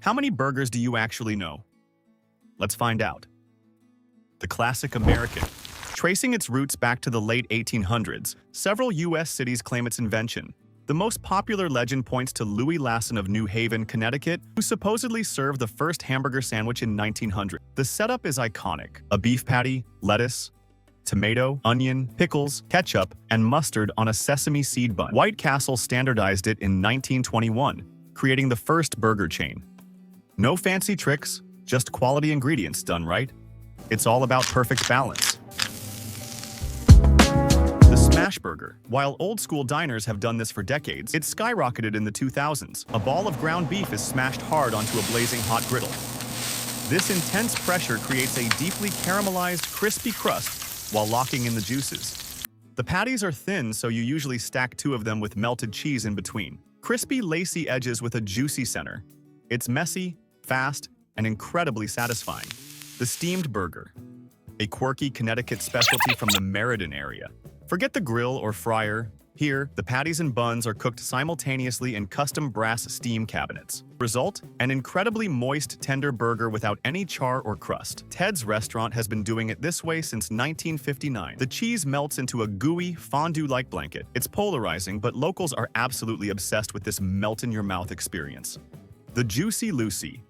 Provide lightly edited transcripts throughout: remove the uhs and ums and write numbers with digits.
How many burgers do you actually know? Let's find out. The classic American. Tracing its roots back to the late 1800s, several U.S. cities claim its invention. The most popular legend points to Louis Lassen of New Haven, Connecticut, who supposedly served the first hamburger sandwich in 1900. The setup is iconic: a beef patty, lettuce, tomato, onion, pickles, ketchup, and mustard on a sesame seed bun. White Castle standardized it in 1921, creating the first burger chain. No fancy tricks, just quality ingredients done right. It's all about perfect balance. The smash burger. While old-school diners have done this for decades, it skyrocketed in the 2000s. A ball of ground beef is smashed hard onto a blazing hot griddle. This intense pressure creates a deeply caramelized, crispy crust while locking in the juices. The patties are thin, so you usually stack two of them with melted cheese in between. Crispy, lacy edges with a juicy center. It's messy, fast, and incredibly satisfying. The steamed burger. A quirky Connecticut specialty from the Meriden area. Forget the grill or fryer. Here, the patties and buns are cooked simultaneously in custom brass steam cabinets. Result? An incredibly moist, tender burger without any char or crust. Ted's restaurant has been doing it this way since 1959. The cheese melts into a gooey, fondue-like blanket. It's polarizing, but locals are absolutely obsessed with this melt-in-your-mouth experience. The Juicy Lucy.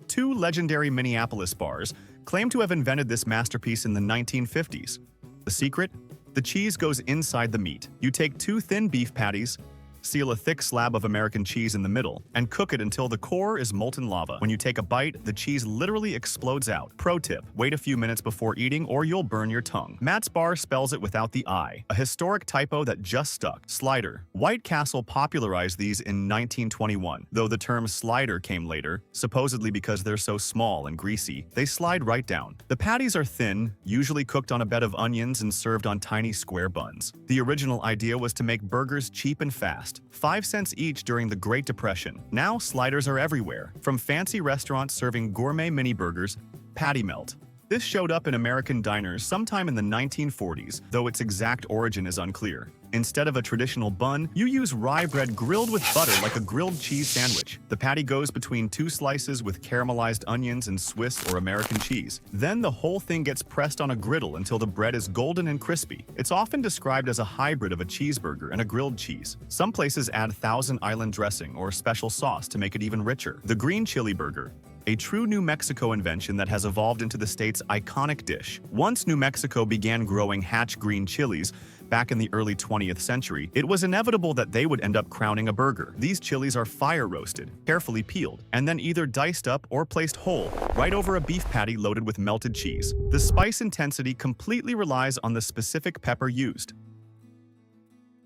Two legendary Minneapolis bars claim to have invented this masterpiece in the 1950s. The secret? The cheese goes inside the meat. You take two thin beef patties, seal a thick slab of American cheese in the middle, and cook it until the core is molten lava. When you take a bite, the cheese literally explodes out. Pro tip: wait a few minutes before eating or you'll burn your tongue. Matt's bar spells it without the I, a historic typo that just stuck. Slider. White Castle popularized these in 1921, though the term slider came later, supposedly because they're so small and greasy, they slide right down. The patties are thin, usually cooked on a bed of onions and served on tiny square buns. The original idea was to make burgers cheap and fast. 5 cents each during the Great Depression. Now sliders are everywhere, from fancy restaurants serving gourmet mini burgers, patty melt. This showed up in American diners sometime in the 1940s, though its exact origin is unclear. Instead of a traditional bun, you use rye bread grilled with butter like a grilled cheese sandwich. The patty goes between two slices with caramelized onions and Swiss or American cheese. Then the whole thing gets pressed on a griddle until the bread is golden and crispy. It's often described as a hybrid of a cheeseburger and a grilled cheese. Some places add Thousand Island dressing or special sauce to make it even richer. The green chili burger. A true New Mexico invention that has evolved into the state's iconic dish. Once New Mexico began growing Hatch green chilies, back in the early 20th century, it was inevitable that they would end up crowning a burger. These chilies are fire-roasted, carefully peeled, and then either diced up or placed whole, right over a beef patty loaded with melted cheese. The spice intensity completely relies on the specific pepper used.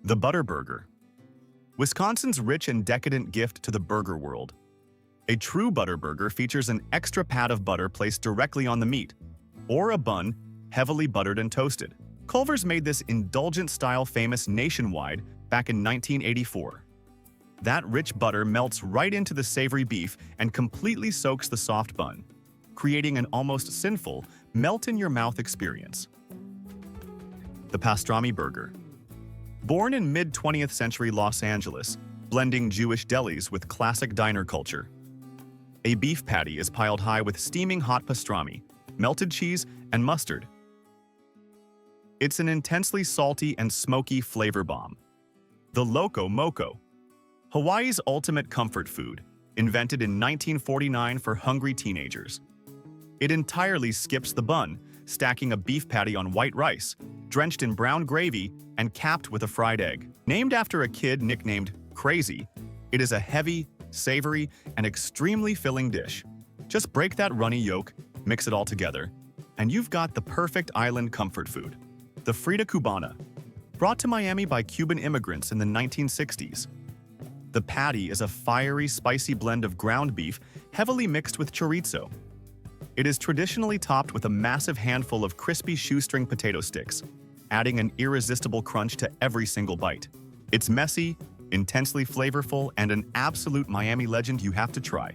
The butter burger. Wisconsin's rich and decadent gift to the burger world. A true butter burger features an extra pat of butter placed directly on the meat, or a bun, heavily buttered and toasted. Culver's made this indulgent style famous nationwide back in 1984. That rich butter melts right into the savory beef and completely soaks the soft bun, creating an almost sinful, melt-in-your-mouth experience. The pastrami burger. Born in mid-20th century Los Angeles, blending Jewish delis with classic diner culture. A beef patty is piled high with steaming hot pastrami, melted cheese, and mustard. It's an intensely salty and smoky flavor bomb. The Loco Moco. Hawaii's ultimate comfort food, invented in 1949 for hungry teenagers. It entirely skips the bun, stacking a beef patty on white rice, drenched in brown gravy, and capped with a fried egg. Named after a kid nicknamed Crazy, it is a heavy, savory, and extremely filling dish. Just break that runny yolk, mix it all together, and you've got the perfect island comfort food. The Frita Cubana. Brought to Miami by Cuban immigrants in the 1960s. The patty is a fiery, spicy blend of ground beef heavily mixed with chorizo. It is traditionally topped with a massive handful of crispy shoestring potato sticks, adding an irresistible crunch to every single bite. It's messy, intensely flavorful, and an absolute Miami legend you have to try.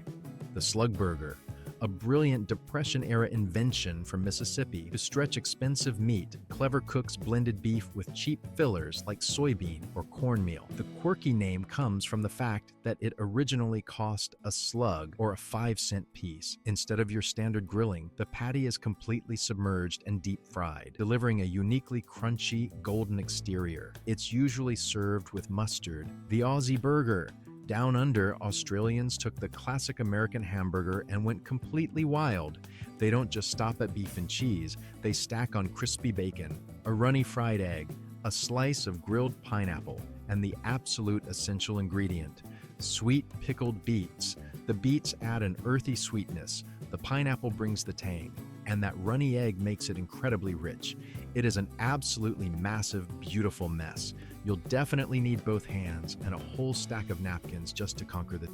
The slug burger. a brilliant Depression-era invention from Mississippi to stretch expensive meat. Clever cooks blended beef with cheap fillers like soybean or cornmeal. The quirky name comes from the fact that it originally cost a slug or a 5-cent piece. Instead of your standard grilling, the patty is completely submerged and deep fried, delivering a uniquely crunchy, golden exterior. It's usually served with mustard. The Aussie burger. Down under, Australians took the classic American hamburger and went completely wild. They don't just stop at beef and cheese, they stack on crispy bacon, a runny fried egg, a slice of grilled pineapple, and the absolute essential ingredient, sweet pickled beets. The beets add an earthy sweetness, the pineapple brings the tang, and that runny egg makes it incredibly rich. It is an absolutely massive, beautiful mess. You'll definitely need both hands and a whole stack of napkins just to conquer the